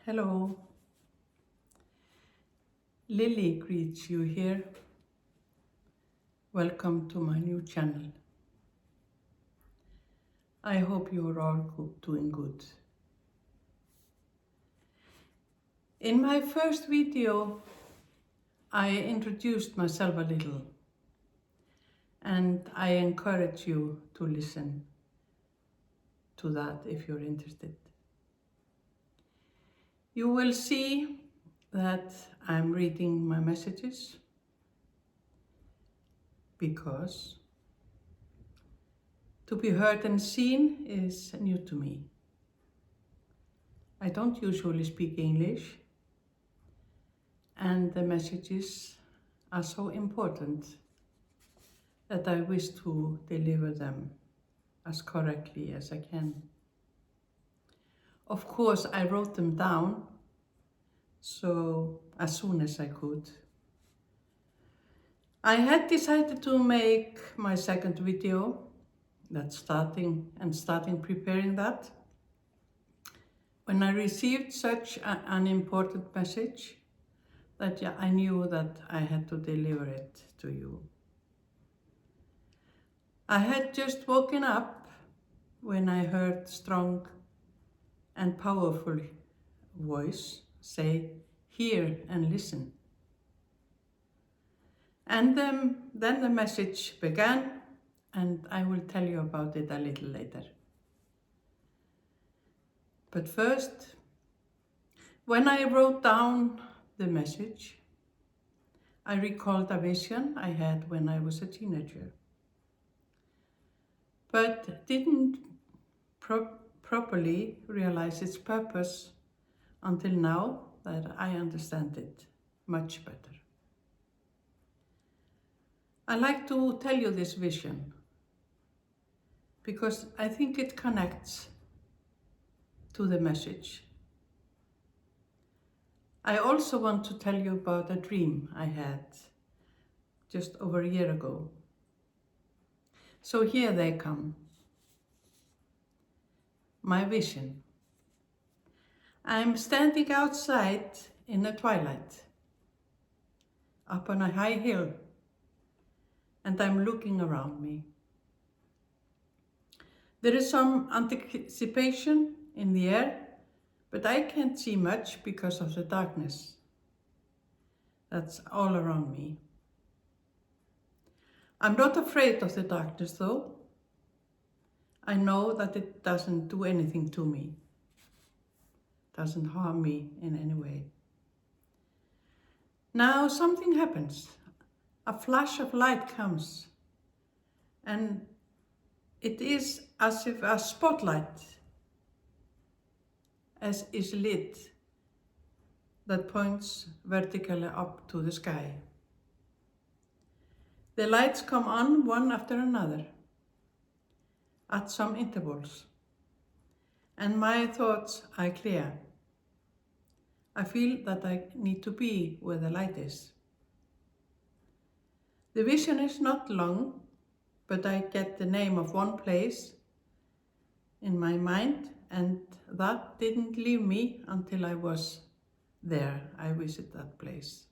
Hello, Lily greets you here. Welcome to my new channel. I hope you're all doing good. In my first video, I introduced myself a little, and I encourage you to listen to that if you're interested. You will see that I'm reading my messages because to be heard and seen is new to me. I don't usually speak English, and the messages are so important that I wish to deliver them as correctly as I can. Of course, I wrote them down so as soon as I could. I had decided to make my second video, that's starting preparing that, when I received such an important message that I knew that I had to deliver it to you. I had just woken up when I heard strong and powerful voice say, "Hear and listen." And then the message began, and I will tell you about it a little later. But first, when I wrote down the message, I recalled a vision I had when I was a teenager, but didn't properly realize its purpose until now that I understand it much better. I like to tell you this vision because I think it connects to the message. I also want to tell you about a dream I had just over a year ago. So here they come. My vision. I'm standing outside in the twilight, up on a high hill, and I'm looking around me. There is some anticipation in the air, but I can't see much because of the darkness that's all around me. I'm not afraid of the darkness though. I know that it doesn't do anything to me, doesn't harm me in any way. Now something happens. A flash of light comes, and it is as if a spotlight is lit that points vertically up to the sky. The lights come on one after another at some intervals, and my thoughts are clear. I feel that I need to be where the light is. The vision is not long, but I get the name of one place in my mind, and that didn't leave me until I was there. I visited that place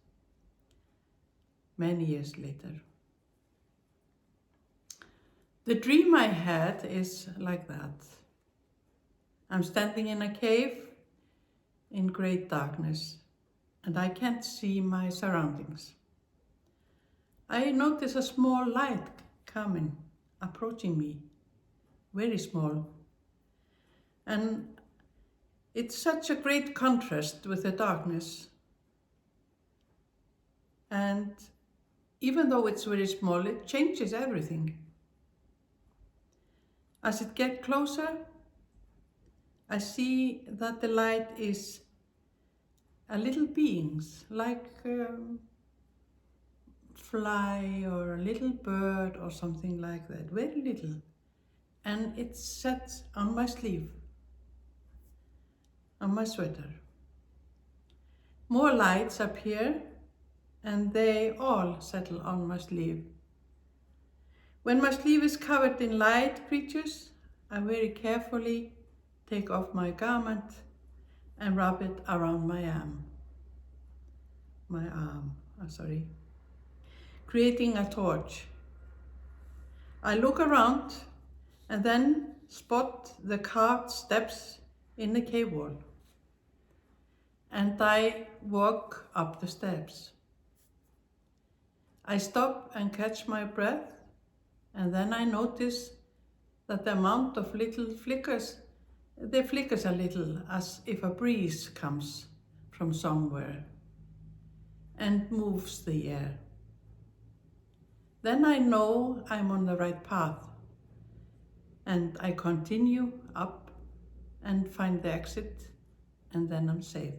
many years later. The dream I had is like that. I'm standing in a cave in great darkness, and I can't see my surroundings. I notice a small light coming, approaching me, very small. And it's such a great contrast with the darkness. And even though it's very small, it changes everything. As it gets closer, I see that the light is a little beings, like fly or a little bird or something like that, very little. And it sets on my sleeve, on my sweater. More lights appear, and they all settle on my sleeve. When my sleeve is covered in light creatures, I very carefully take off my garment and wrap it around my arm, creating a torch. I look around and then spot the carved steps in the cave wall. And I walk up the steps. I stop and catch my breath, and then I notice that the amount of little flickers a little, as if a breeze comes from somewhere and moves the air. Then I know I'm on the right path, and I continue up and find the exit, and then I'm safe.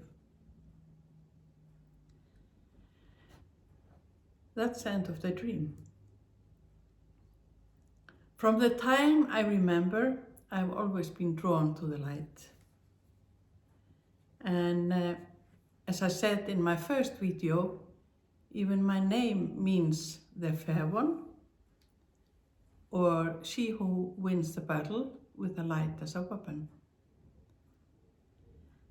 That's the end of the dream. From the time I remember, I've always been drawn to the light. And as I said in my first video, even my name means the fair one, or she who wins the battle with the light as a weapon.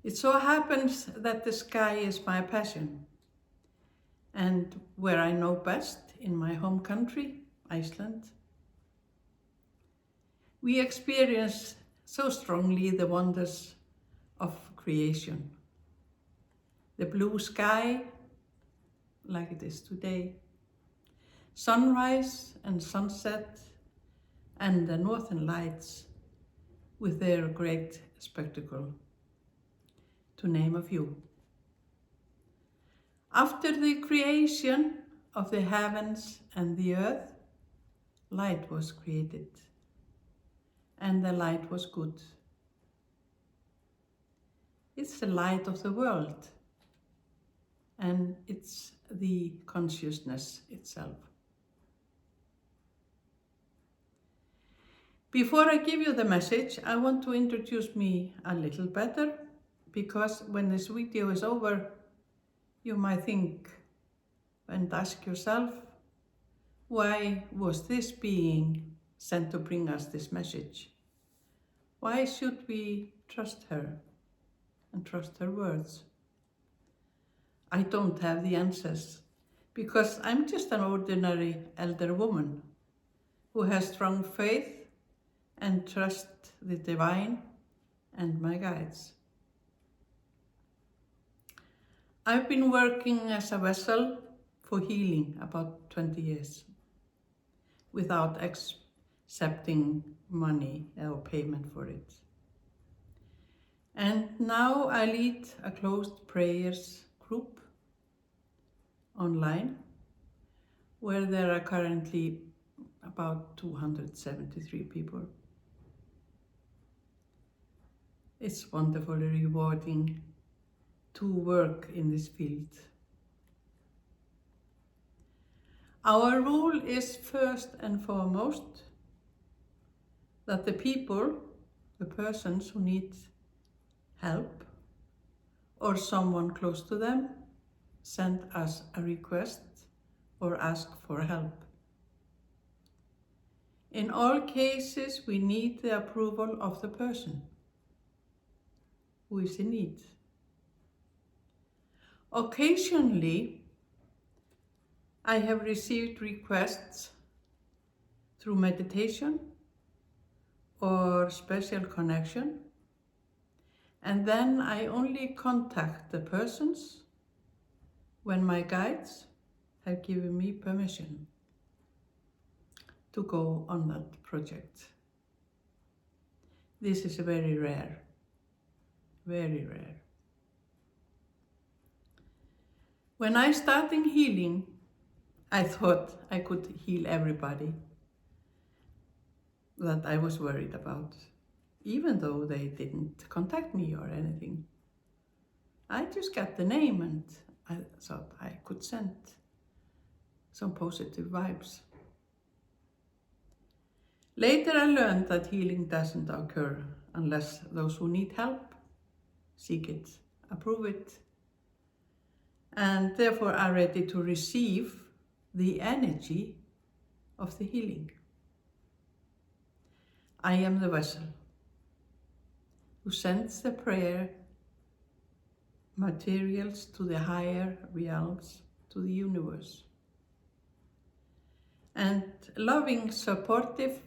It so happens that the sky is my passion, and where I know best in my home country, Iceland, we experience so strongly the wonders of creation. The blue sky, like it is today, sunrise and sunset, and the northern lights with their great spectacle, to name a few. After the creation of the heavens and the earth, light was created, and the light was good. It's the light of the world, and it's the consciousness itself. Before I give you the message, I want to introduce me a little better, because when this video is over, you might think and ask yourself, why was this being sent to bring us this message? Why should we trust her and trust her words? I don't have the answers, because I'm just an ordinary elder woman who has strong faith and trust the divine and my guides. I've been working as a vessel for healing about 20 years without accepting money or payment for it. And now I lead a closed prayers group online where there are currently about 273 people. It's wonderfully rewarding to work in this field. Our rule is first and foremost that the people, the persons who need help or someone close to them, send us a request or ask for help. In all cases, we need the approval of the person who is in need. Occasionally, I have received requests through meditation or special connection, and then I only contact the persons when my guides have given me permission to go on that project. This is very rare, very rare. When I started healing, I thought I could heal everybody that I was worried about, even though they didn't contact me or anything. I just got the name and I thought I could send some positive vibes. Later I learned that healing doesn't occur unless those who need help seek it, approve it, and therefore are ready to receive the energy of the healing. I am the vessel who sends the prayer materials to the higher realms, to the universe. And loving, supportive,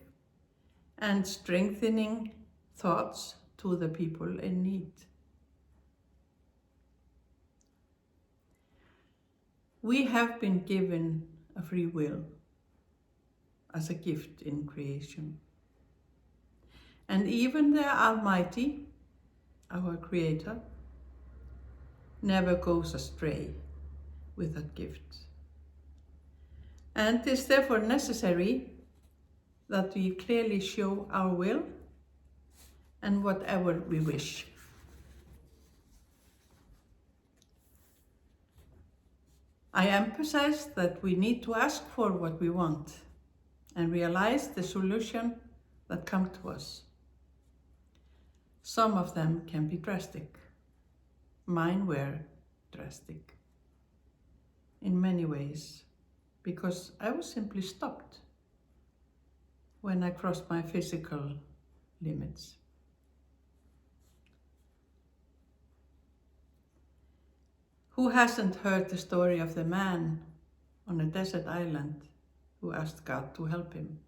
and strengthening thoughts to the people in need. We have been given a free will as a gift in creation. And even the Almighty, our Creator, never goes astray with that gift. And it is therefore necessary that we clearly show our will and whatever we wish. I emphasize that we need to ask for what we want and realize the solution that comes to us. Some of them can be drastic. Mine were drastic in many ways, because I was simply stopped when I crossed my physical limits. Who hasn't heard the story of the man on a desert island who asked God to help him?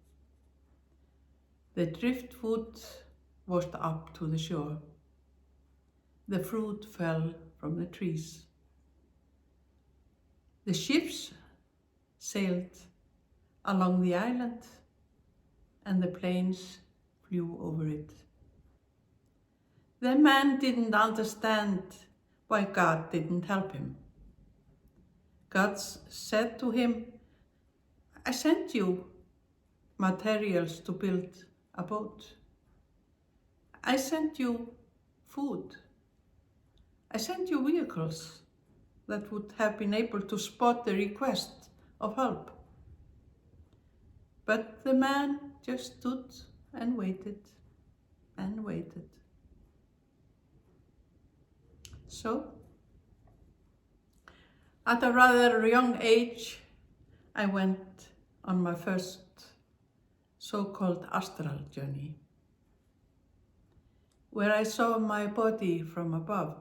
The driftwood washed up to the shore. The fruit fell from the trees. The ships sailed along the island and the planes flew over it. The man didn't understand why God didn't help him. God said to him, I sent you materials to build a boat. I sent you food. I sent you vehicles that would have been able to spot the request of help. But the man just stood and waited and waited. So, at a rather young age, I went on my first so-called astral journey, where I saw my body from above,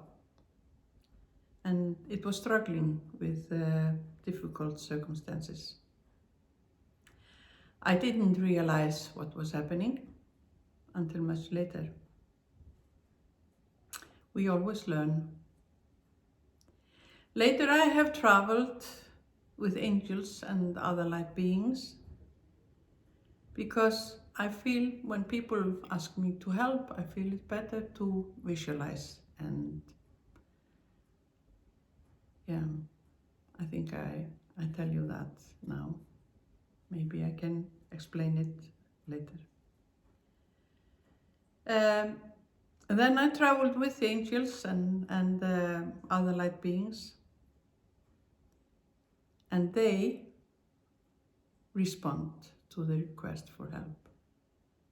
and it was struggling with difficult circumstances. I didn't realize what was happening until much later. We always learn. Later I have traveled with angels and other light beings, because I feel when people ask me to help, I feel it better to visualize. And yeah, I think I tell you that now. Maybe I can explain it later. And then I traveled with the angels and other light beings, and they respond to the request for help.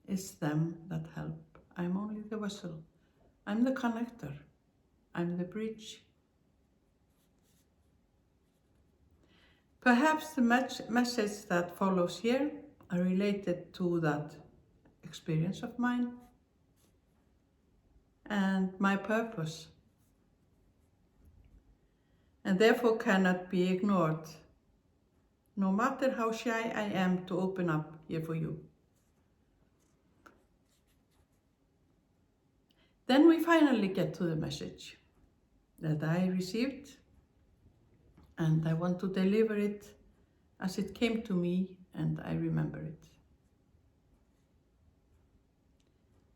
It's them that help. I'm only the vessel. I'm the connector. I'm the bridge. Perhaps the message that follows here are related to that experience of mine and my purpose, and therefore cannot be ignored, no matter how shy I am to open up here for you. Then we finally get to the message that I received, and I want to deliver it as it came to me and I remember it.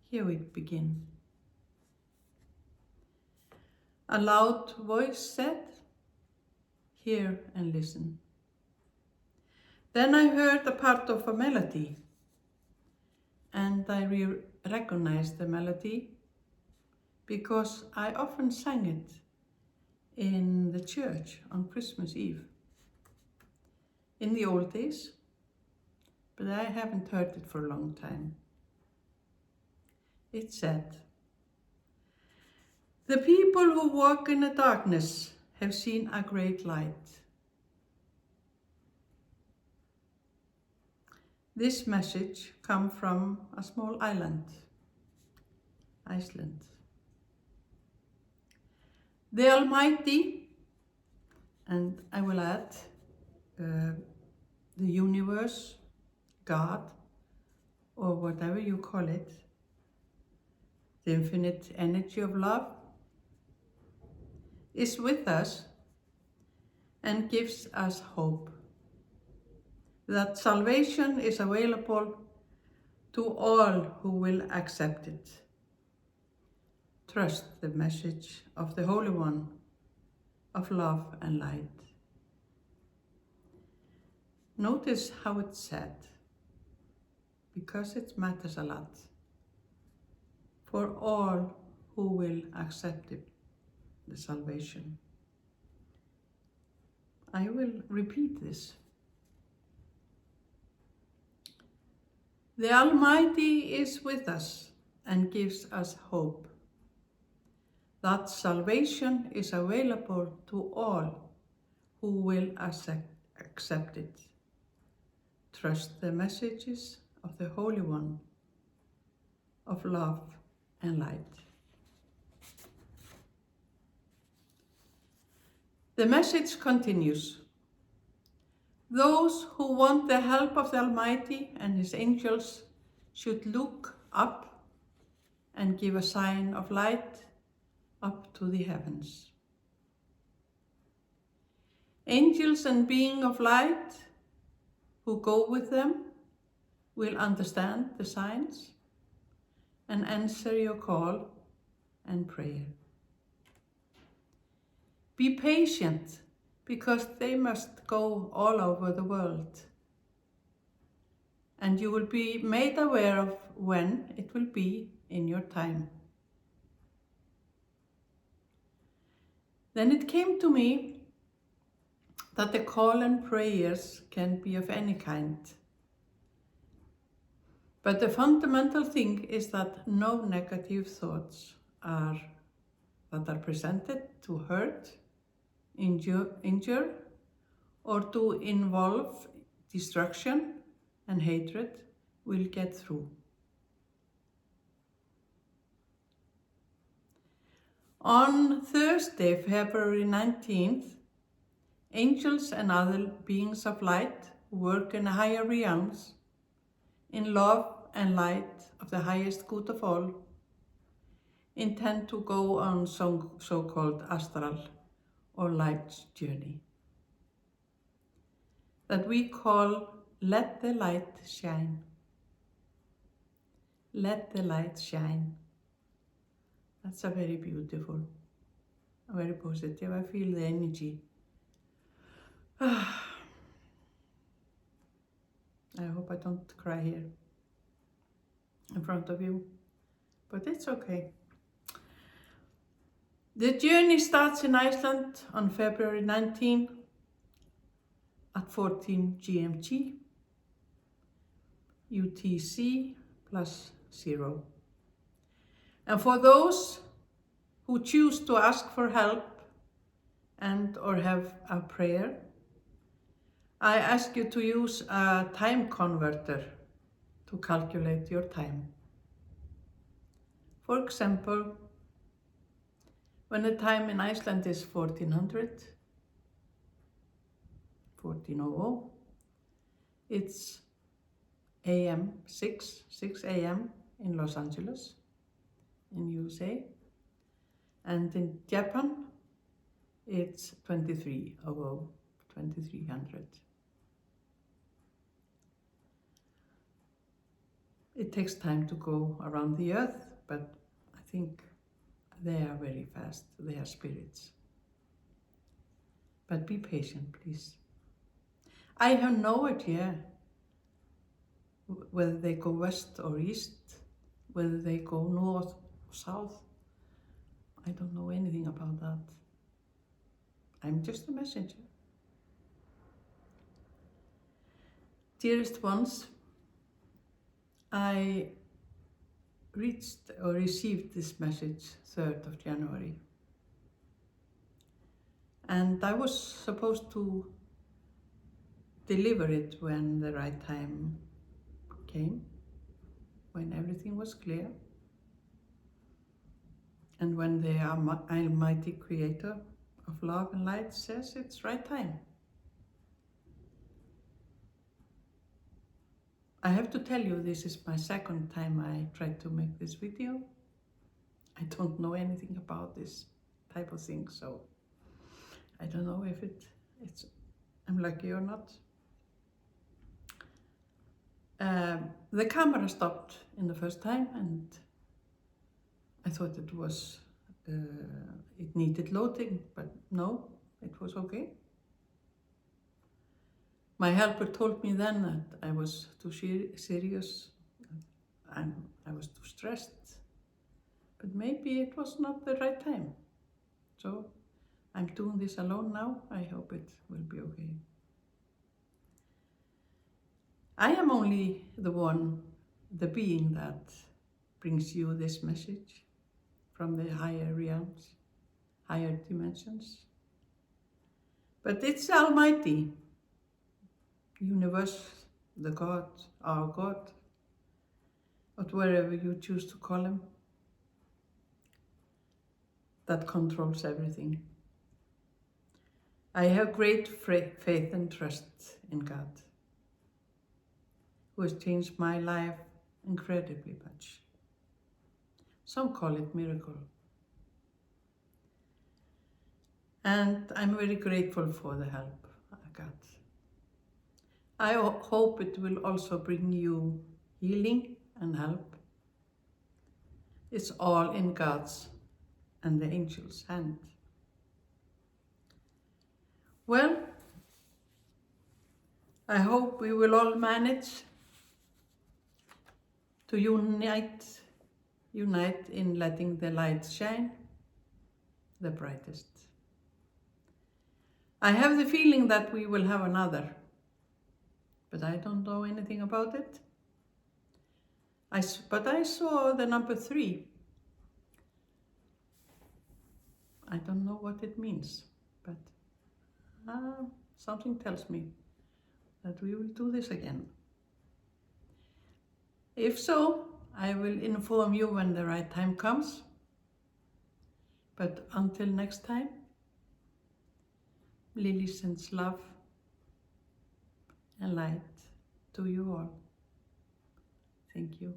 Here we begin. A loud voice said, "Hear and listen." Then I heard a part of a melody, and I recognized the melody because I often sang it in the church on Christmas Eve in the old days, but I haven't heard it for a long time. It said, "The people who walk in the darkness have seen a great light." This message comes from a small island, Iceland. The Almighty, and I will add the universe, God, or whatever you call it, the infinite energy of love, is with us and gives us hope that salvation is available to all who will accept it. Trust the message of the Holy One of love and light. Notice how it's said, because it matters a lot. For all who will accept it, the salvation. I will repeat this. The Almighty is with us and gives us hope that salvation is available to all who will accept it. Trust the messages of the Holy One of love and light. The message continues. Those who want the help of the Almighty and His angels should look up and give a sign of light up to the heavens. Angels and beings of light who go with them will understand the signs and answer your call and prayer. Be patient, because they must go all over the world, and you will be made aware of when it will be in your time. Then it came to me that the call and prayers can be of any kind. But the fundamental thing is that no negative thoughts that are presented to hurt, injure, or to involve destruction and hatred will get through. On Thursday, February 19th, angels and other beings of light who work in higher realms, in love and light of the highest good of all, intend to go on so-called astral or light journey that we call Let the Light Shine. Let the light shine. That's a very beautiful, very positive. I feel the energy. I hope I don't cry here in front of you, but it's okay. The journey starts in Iceland on February 19 at 14 GMT, UTC +0. And for those who choose to ask for help and or have a prayer, I ask you to use a time converter to calculate your time. For example, when the time in Iceland is 1400, it's AM 6 AM in Los Angeles, in USA, and in Japan it's 2300. It takes time to go around the earth, but I think they are very fast. They are spirits. But be patient, please. I have no idea whether they go west or east, whether they go north or south. I don't know anything about that. I'm just a messenger. Dearest ones, I received this message 3rd of January. And I was supposed to deliver it when the right time came, when everything was clear. And when the Almighty Creator of love and light says it's right time. I have to tell you, this is my second time I tried to make this video. I don't know anything about this type of thing, so I don't know if I'm lucky or not. The camera stopped in the first time, and I thought it needed loading, but no, it was okay. My helper told me then that I was too serious and I was too stressed, but maybe it was not the right time. So I'm doing this alone now. I hope it will be okay. I am only the being that brings you this message from the higher realms, higher dimensions. But it's Almighty, universe, the God, our God, or wherever you choose to call him, that controls everything. I have great faith and trust in God, who has changed my life incredibly much. Some call it miracle. And I'm very grateful for the help I got. I hope it will also bring you healing and help. It's all in God's and the angels' hand. Well, I hope we will all manage to unite in letting the light shine the brightest. I have the feeling that we will have another, but I don't know anything about it. But I saw the number 3. I don't know what it means, but something tells me that we will do this again. If so, I will inform you when the right time comes. But until next time, Lily sends love and light to you all. Thank you.